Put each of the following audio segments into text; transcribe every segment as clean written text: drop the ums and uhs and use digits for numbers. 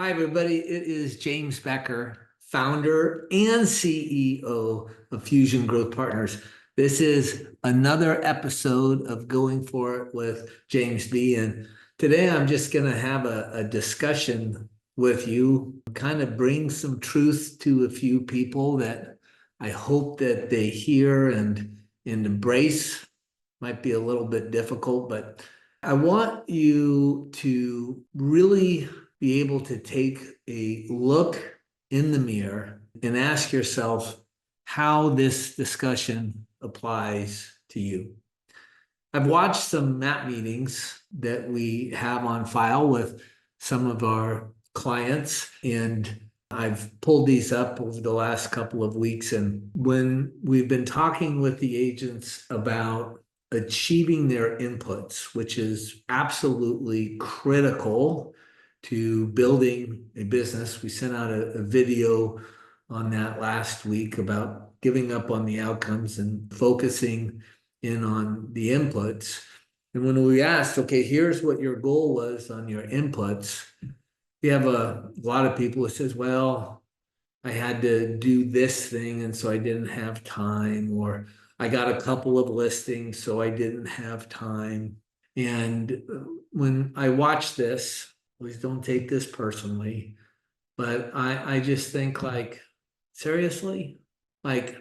Hi, everybody. It is James Becker, founder and CEO of Fusion Growth Partners. This is another episode of Going For It with James B. And today I'm just going to have a discussion with you, kind of bring some truth to a few people that I hope that they hear and embrace. Might be a little bit difficult, but I want you to really be able to take a look in the mirror and ask yourself how this discussion applies to you. I've watched some MAP meetings that we have on file with some of our clients, and I've pulled these up over the last couple of weeks. And when we've been talking with the agents about achieving their inputs, which is absolutely critical to building a business. We sent out a video on that last week about giving up on the outcomes and focusing in on the inputs. And when we asked, okay, here's what your goal was on your inputs, we have a lot of people who says, well, I had to do this thing and so I didn't have time, or I got a couple of listings so I didn't have time. And when I watch this, please don't take this personally, but I just think, like, seriously, like,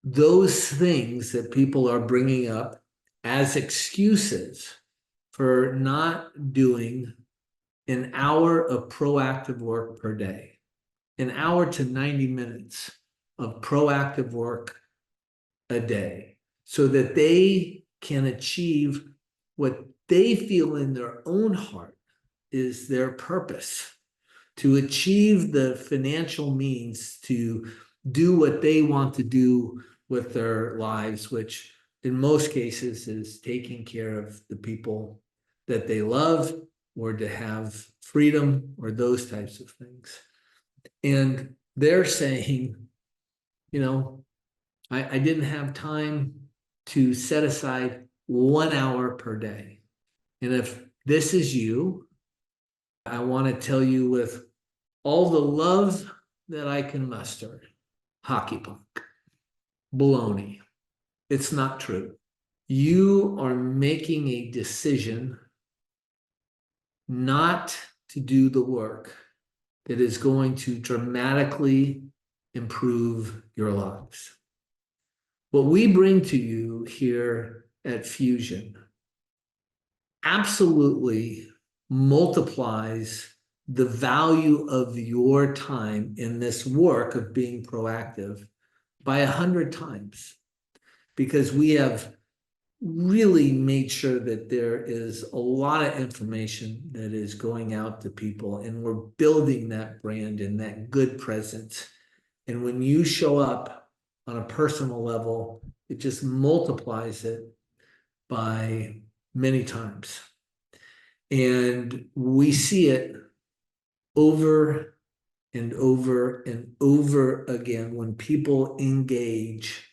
those things that people are bringing up as excuses for not doing an hour of proactive work per day, an hour to 90 minutes of proactive work a day, so that they can achieve what they feel in their own heart is their purpose, to achieve the financial means to do what they want to do with their lives, which in most cases is taking care of the people that they love, or to have freedom, or those types of things. And they're saying, I didn't have time to set aside 1 hour per day. And if this is you, I want to tell you with all the love that I can muster, hockey puck, baloney. It's not true. You are making a decision not to do the work that is going to dramatically improve your lives. What we bring to you here at Fusion absolutely multiplies the value of your time in this work of being proactive by 100 times, because we have really made sure that there is a lot of information that is going out to people, and we're building that brand and that good presence. And when you show up on a personal level, it just multiplies it by many times. And we see it over and over and over again. When people engage,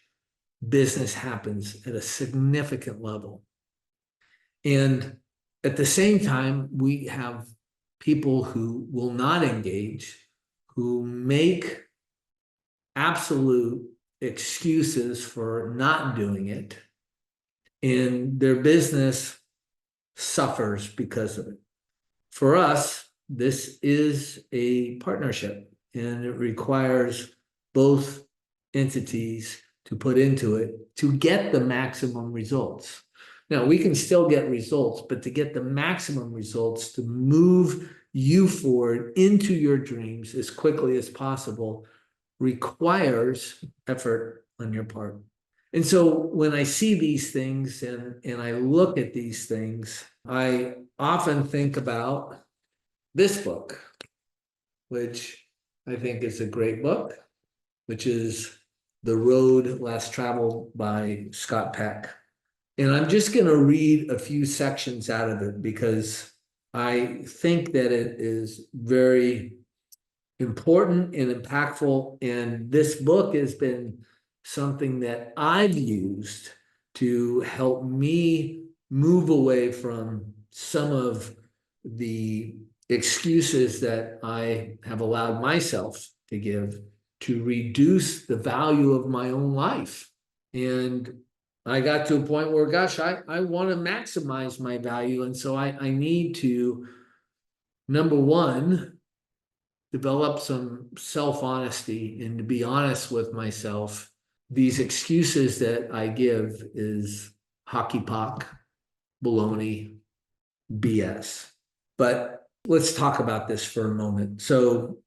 business happens at a significant level. And at the same time, we have people who will not engage, who make absolute excuses for not doing it, and their business suffers because of it. For us, this is a partnership, and it requires both entities to put into it to get the maximum results. Now, we can still get results, but to get the maximum results, to move you forward into your dreams as quickly as possible, requires effort on your part. And so when I see these things and I look at these things, I often think about this book, which I think is a great book, which is The Road Less Traveled by Scott Peck. And I'm just going to read a few sections out of it because I think that it is very important and impactful. And this book has been something that I've used to help me move away from some of the excuses that I have allowed myself to give to reduce the value of my own life. And I got to a point where, gosh, I want to maximize my value. And so I need to, number one, develop some self-honesty and to be honest with myself. These excuses that I give is hockey puck, baloney, BS. But let's talk about this for a moment. So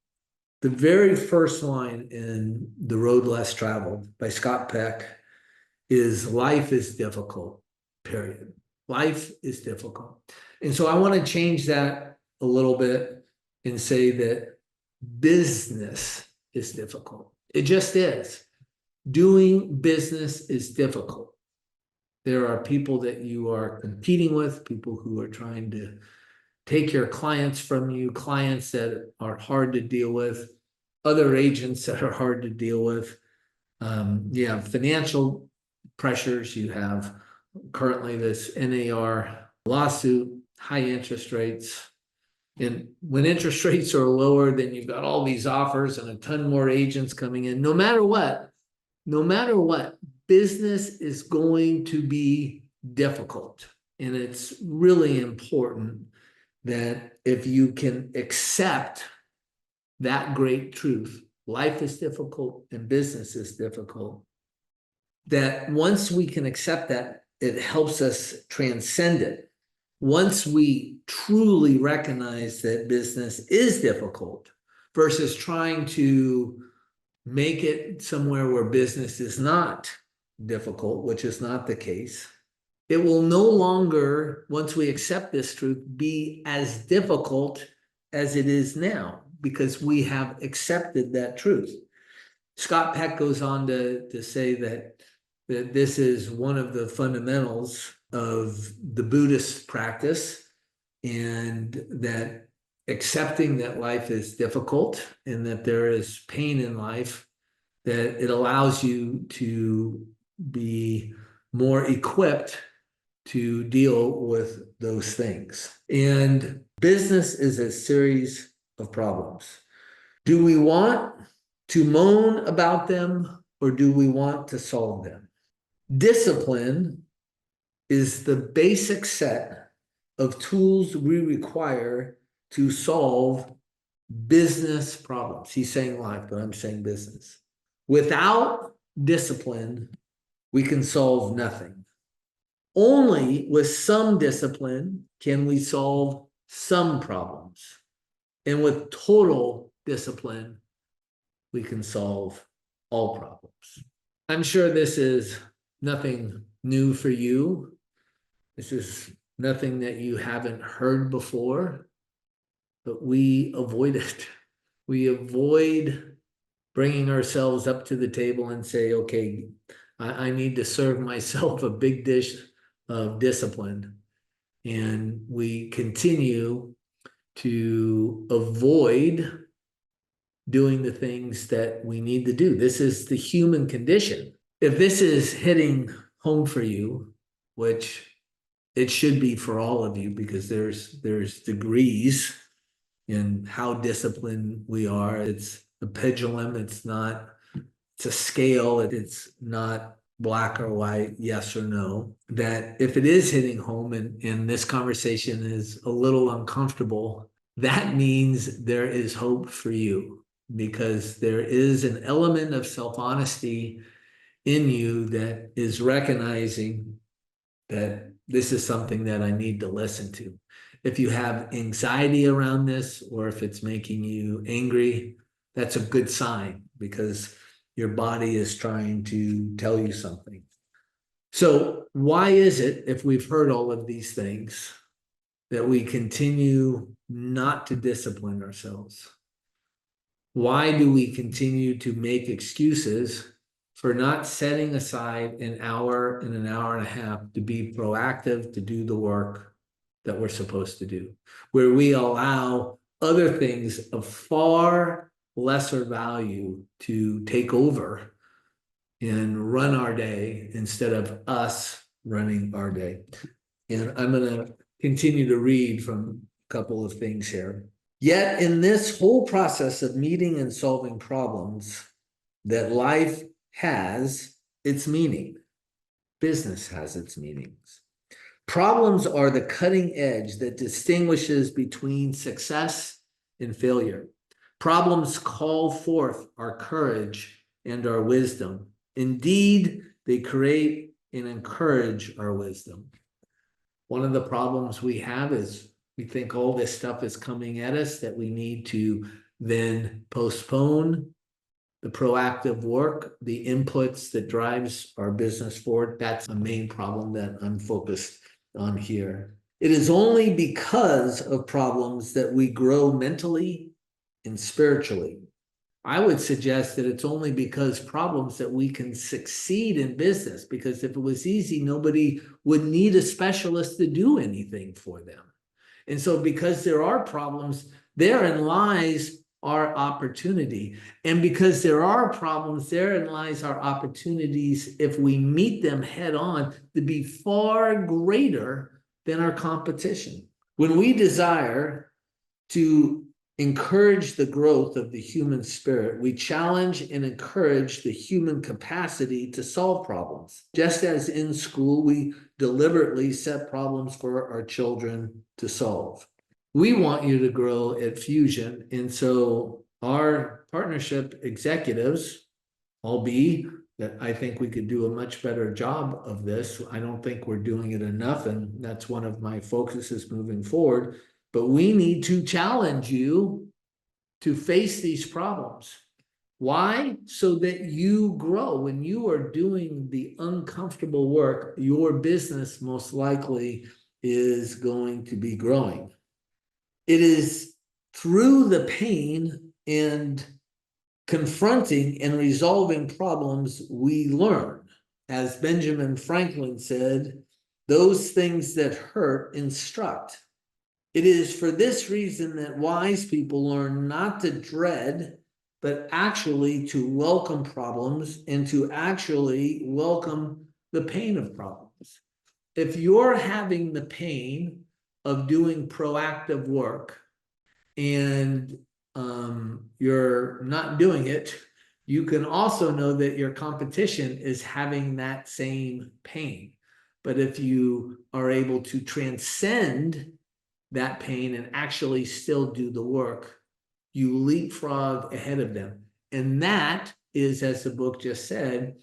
the very first line in The Road Less Traveled by Scott Peck is life is difficult, period. Life is difficult. And so I want to change that a little bit and say that business is difficult. It just is. Doing business is difficult. There are people that you are competing with, people who are trying to take your clients from you, clients that are hard to deal with, other agents that are hard to deal with. You have financial pressures. You have currently this NAR lawsuit, high interest rates. And when interest rates are lower, then you've got all these offers and a ton more agents coming in. No matter what, business is going to be difficult. And it's really important that if you can accept that great truth, life is difficult and business is difficult, that once we can accept that, it helps us transcend it. Once we truly recognize that business is difficult versus trying to make it somewhere where business is not difficult, which is not the case, it will no longer, once we accept this truth, be as difficult as it is now because we have accepted that truth. Scott Peck goes on to say that this is one of the fundamentals of the Buddhist practice, and that accepting that life is difficult and that there is pain in life, that it allows you to be more equipped to deal with those things. And business is a series of problems. Do we want to moan about them or do we want to solve them? Discipline is the basic set of tools we require to solve business problems. He's saying life, but I'm saying business. Without discipline, we can solve nothing. Only with some discipline can we solve some problems. And with total discipline, we can solve all problems. I'm sure this is nothing new for you. This is nothing that you haven't heard before, but we avoid it. We avoid bringing ourselves up to the table and say, okay, I need to serve myself a big dish of discipline. And we continue to avoid doing the things that we need to do. This is the human condition. If this is hitting home for you, which it should be for all of you, because there's degrees in how disciplined we are. It's a pendulum. It's a scale. It's not black or white, yes or no. That if it is hitting home and this conversation is a little uncomfortable, that means there is hope for you, because there is an element of self-honesty in you that is recognizing that this is something that I need to listen to. If you have anxiety around this, or if it's making you angry, that's a good sign, because your body is trying to tell you something. So why is it, if we've heard all of these things, that we continue not to discipline ourselves? Why do we continue to make excuses for not setting aside an hour and an hour and a half to be proactive, to do the work that we're supposed to do, where we allow other things of far lesser value to take over and run our day instead of us running our day? And I'm going to continue to read from couple of things here. Yet in this whole process of meeting and solving problems, that life has its meaning. Business has its meanings. Problems are the cutting edge that distinguishes between success and failure. Problems call forth our courage and our wisdom. Indeed, they create and encourage our wisdom. One of the problems we have is we think all this stuff is coming at us that we need to then postpone the proactive work, the inputs that drives our business forward. That's a main problem that I'm focused on here. It is only because of problems that we grow mentally and spiritually. I would suggest that it's only because problems that we can succeed in business, because if it was easy, nobody would need a specialist to do anything for them. And so because there are problems, therein lies our opportunity. And because there are problems, therein lies our opportunities, if we meet them head on, to be far greater than our competition. When we desire to encourage the growth of the human spirit, we challenge and encourage the human capacity to solve problems. Just as in school, we deliberately set problems for our children to solve. We want you to grow at Fusion, and so our partnership executives, albeit that I think we could do a much better job of this. I don't think we're doing it enough, and that's one of my focuses moving forward. But we need to challenge you to face these problems. Why? So that you grow. When you are doing the uncomfortable work, your business most likely is going to be growing. It is through the pain and confronting and resolving problems we learn. As Benjamin Franklin said, those things that hurt instruct. It is for this reason that wise people learn not to dread, but actually to welcome problems and to actually welcome the pain of problems. If you're having the pain of doing proactive work and you're not doing it, you can also know that your competition is having that same pain. But if you are able to transcend that pain and actually still do the work, you leapfrog ahead of them. And that is, as the book just said,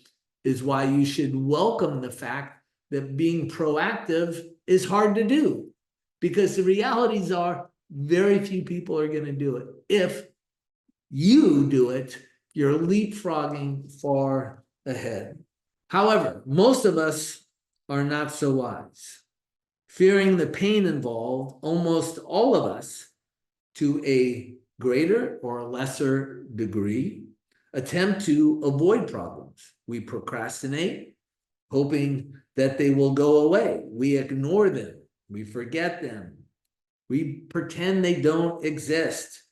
is why you should welcome the fact that being proactive is hard to do, because the realities are very few people are going to do it. If you do it, you're leapfrogging far ahead. However, most of us are not so wise. Fearing the pain involved, almost all of us, to a greater or lesser degree, attempt to avoid problems. We procrastinate, hoping that they will go away. We ignore them. We forget them. We pretend they don't exist.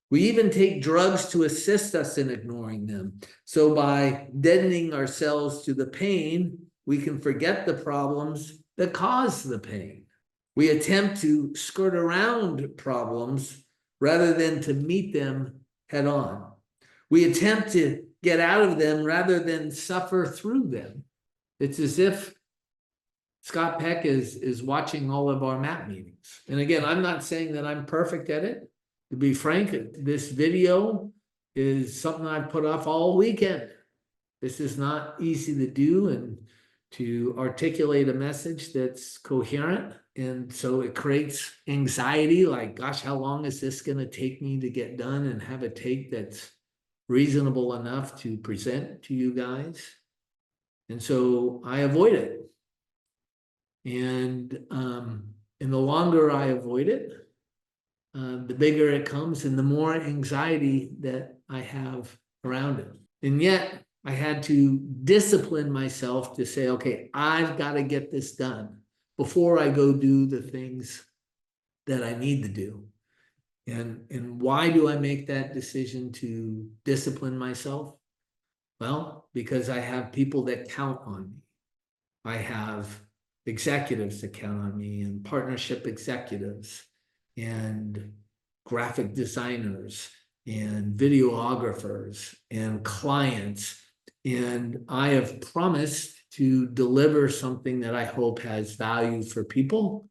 We even take drugs to assist us in ignoring them. So by deadening ourselves to the pain, we can forget the problems that cause the pain. We attempt to skirt around problems rather than to meet them head on. We attempt to get out of them rather than suffer through them. It's as if Scott Peck is watching all of our MAP meetings. And again, I'm not saying that I'm perfect at it. To be frank, this video is something I put off all weekend. This is not easy to do and to articulate a message that's coherent. And so it creates anxiety, like, gosh, how long is this going to take me to get done and have a take that's reasonable enough to present to you guys? And so I avoid it. And the longer I avoid it, the bigger it comes and the more anxiety that I have around it. And yet I had to discipline myself to say, okay, I've got to get this done before I go do the things that I need to do. And why do I make that decision to discipline myself? Well, because I have people that count on me. I have executives that count on me and partnership executives. and graphic designers and videographers and clients. And I have promised to deliver something that I hope has value for people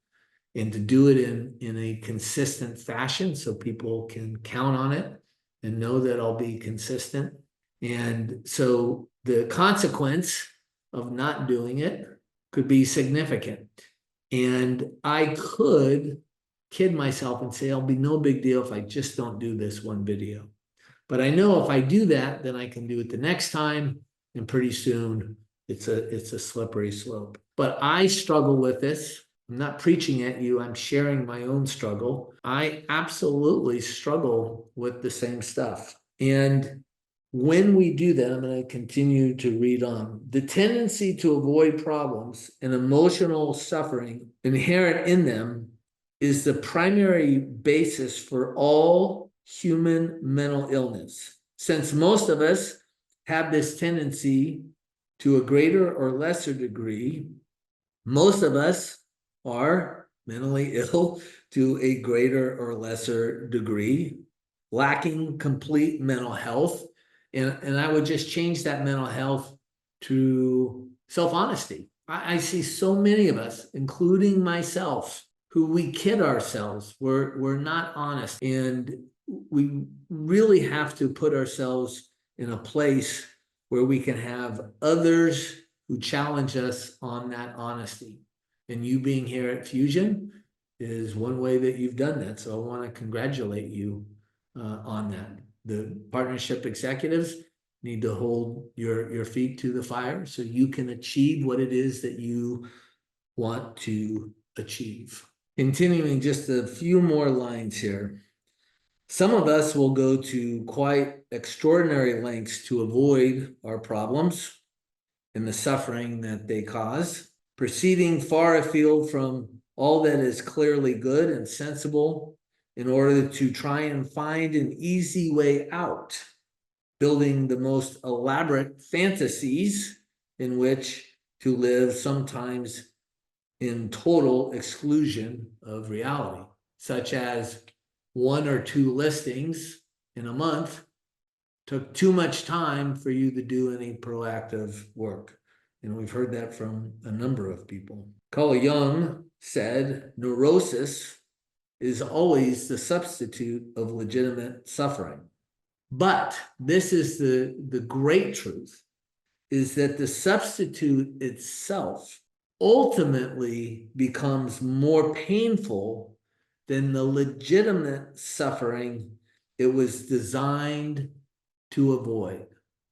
and to do it in a consistent fashion so people can count on it and know that I'll be consistent. And so the consequence of not doing it could be significant. And I could kid myself and say, it'll be no big deal if I just don't do this one video. But I know if I do that, then I can do it the next time. And pretty soon it's a slippery slope. But I struggle with this. I'm not preaching at you. I'm sharing my own struggle. I absolutely struggle with the same stuff. And when we do that, I'm going to continue to read on. The tendency to avoid problems and emotional suffering inherent in them is the primary basis for all human mental illness. Since most of us have this tendency to a greater or lesser degree, most of us are mentally ill to a greater or lesser degree, lacking complete mental health. And I would just change that mental health to self-honesty. I see so many of us, including myself, who we kid ourselves. We're not honest. And we really have to put ourselves in a place where we can have others who challenge us on that honesty. And you being here at Fusion is one way that you've done that. So I want to congratulate you on that. The partnership executives need to hold your feet to the fire so you can achieve what it is that you want to achieve. Continuing just a few more lines here. Some of us will go to quite extraordinary lengths to avoid our problems and the suffering that they cause, proceeding far afield from all that is clearly good and sensible in order to try and find an easy way out, building the most elaborate fantasies in which to live, sometimes in total exclusion of reality, such as 1 or 2 listings in a month took too much time for you to do any proactive work. And we've heard that from a number of people. Carl Jung said, neurosis is always the substitute of legitimate suffering. But this is the great truth, is that the substitute itself ultimately becomes more painful than the legitimate suffering it was designed to avoid.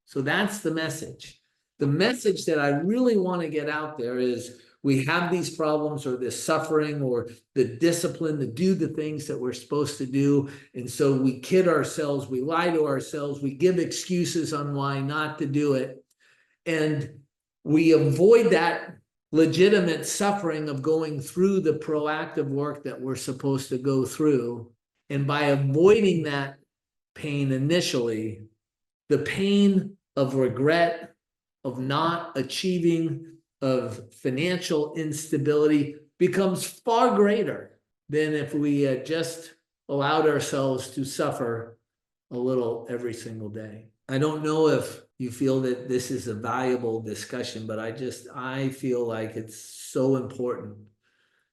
So that's the message. The message that I really want to get out there is we have these problems or this suffering or the discipline to do the things that we're supposed to do. And so we kid ourselves, we lie to ourselves, we give excuses on why not to do it. And we avoid that legitimate suffering of going through the proactive work that we're supposed to go through. And by avoiding that pain initially, the pain of regret, of not achieving, of financial instability becomes far greater than if we had just allowed ourselves to suffer a little every single day. I don't know if you feel that this is a valuable discussion, but I feel like it's so important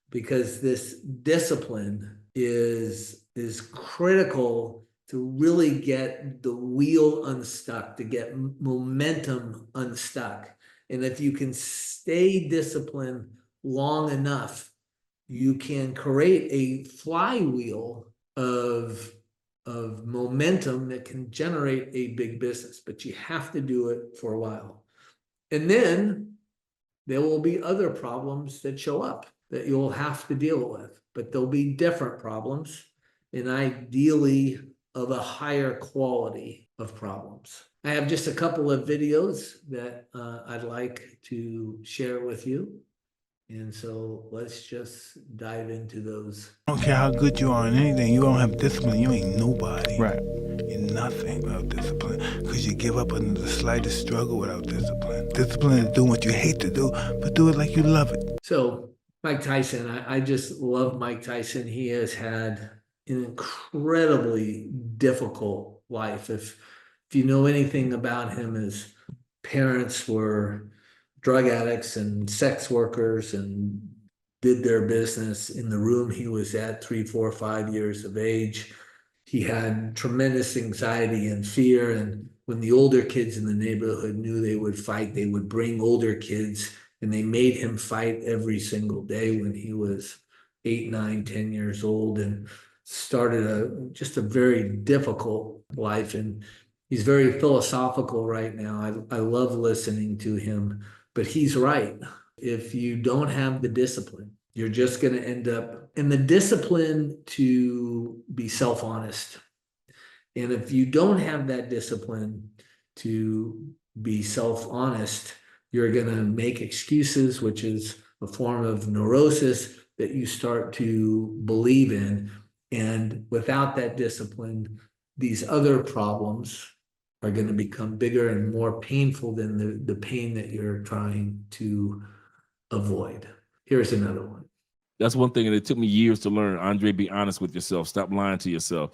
because this discipline is critical to really get the wheel unstuck, to get momentum unstuck. And if you can stay disciplined long enough, you can create a flywheel of momentum that can generate a big business, but you have to do it for a while. And then there will be other problems that show up that you'll have to deal with, but there'll be different problems and ideally of a higher quality of problems. I have just a couple of videos that I'd like to share with you. And so let's just dive into those. I don't care how good you are in anything, you don't have discipline, you ain't nobody. Right. You're nothing without discipline. Because you give up under the slightest struggle without discipline. Discipline is doing what you hate to do, but do it like you love it. So Mike Tyson, I just love Mike Tyson. He has had an incredibly difficult life. If you know anything about him, his parents were drug addicts and sex workers and did their business in the room he was at 3, 4, 5 years of age. He had tremendous anxiety and fear. And when the older kids in the neighborhood knew they would fight, they would bring older kids, and they made him fight every single day when he was 8, 9, 10 years old, and started just a very difficult life. And he's very philosophical right now. I love listening to him, but he's right. If you don't have the discipline, you're just going to end up in the discipline to be self-honest. And if you don't have that discipline to be self-honest, you're going to make excuses, which is a form of neurosis that you start to believe in. And without that discipline, these other problems are going to become bigger and more painful than the pain that you're trying to avoid. Here's another one. That's one thing, and it took me years to learn. Andre, be honest with yourself. Stop lying to yourself.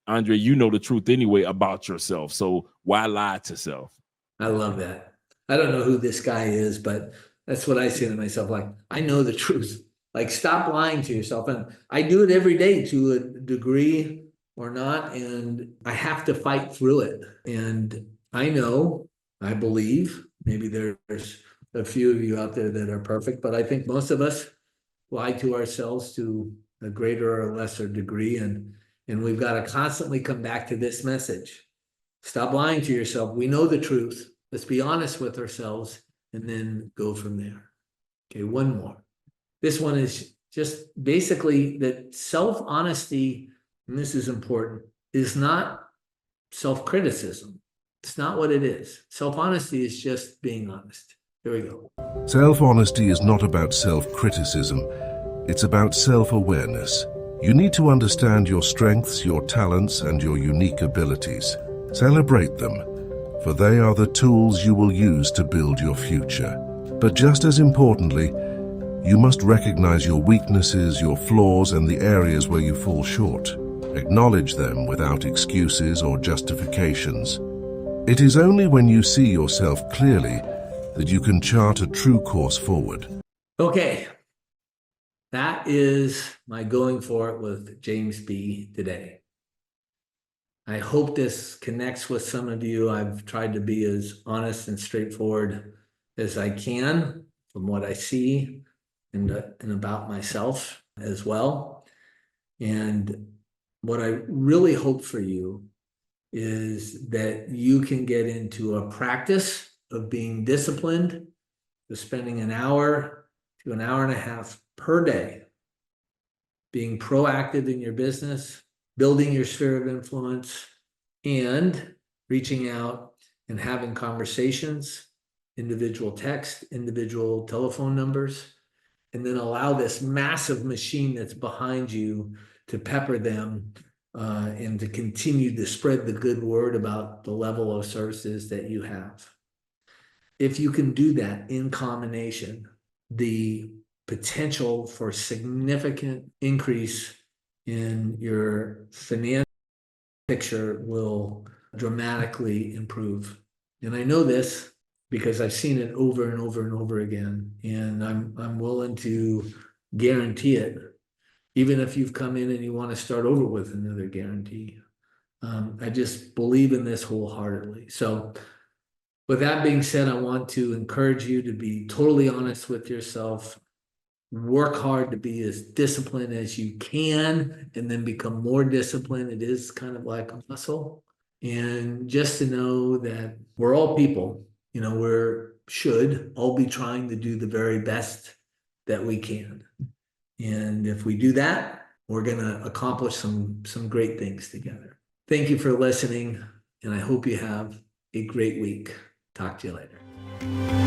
Andre, you know the truth anyway about yourself. So why lie to self? I love that. I don't know who this guy is, but that's what I say to myself. Like, I know the truth. Like, stop lying to yourself. And I do it every day to a degree or not. And I have to fight through it. And I know, I believe, maybe there's a few of you out there that are perfect, but I think most of us lie to ourselves to a greater or lesser degree. And we've got to constantly come back to this message. Stop lying to yourself. We know the truth. Let's be honest with ourselves and then go from there. Okay, one more. This one is just basically that self-honesty, and this is important, is not self-criticism. It's not what it is. Self-honesty is just being honest. Here we go. Self-honesty is not about self-criticism. It's about self-awareness. You need to understand your strengths, your talents, and your unique abilities. Celebrate them, for they are the tools you will use to build your future. But just as importantly, you must recognize your weaknesses, your flaws, and the areas where you fall short. Acknowledge them without excuses or justifications. It is only when you see yourself clearly that you can chart a true course forward. Okay. That is my going for it with James B today. I hope this connects with some of you. I've tried to be as honest and straightforward as I can from what I see and about myself as well. And what I really hope for you is that you can get into a practice of being disciplined, of spending an hour to an hour and a half per day, being proactive in your business, building your sphere of influence, and reaching out and having conversations, individual text, individual telephone numbers, and then allow this massive machine that's behind you to pepper them and to continue to spread the good word about the level of services that you have. If you can do that in combination, the potential for significant increase in your financial picture will dramatically improve. And I know this because I've seen it over and over and over again, and I'm willing to guarantee it, even if you've come in and you want to start over with another guarantee. I just believe in this wholeheartedly. So with that being said, I want to encourage you to be totally honest with yourself. Work hard to be as disciplined as you can, and then become more disciplined. It is kind of like a muscle. And just to know that we're all people, should all be trying to do the very best that we can. And if we do that, we're going to accomplish some great things together. Thank you for listening, and I hope you have a great week. Talk to you later.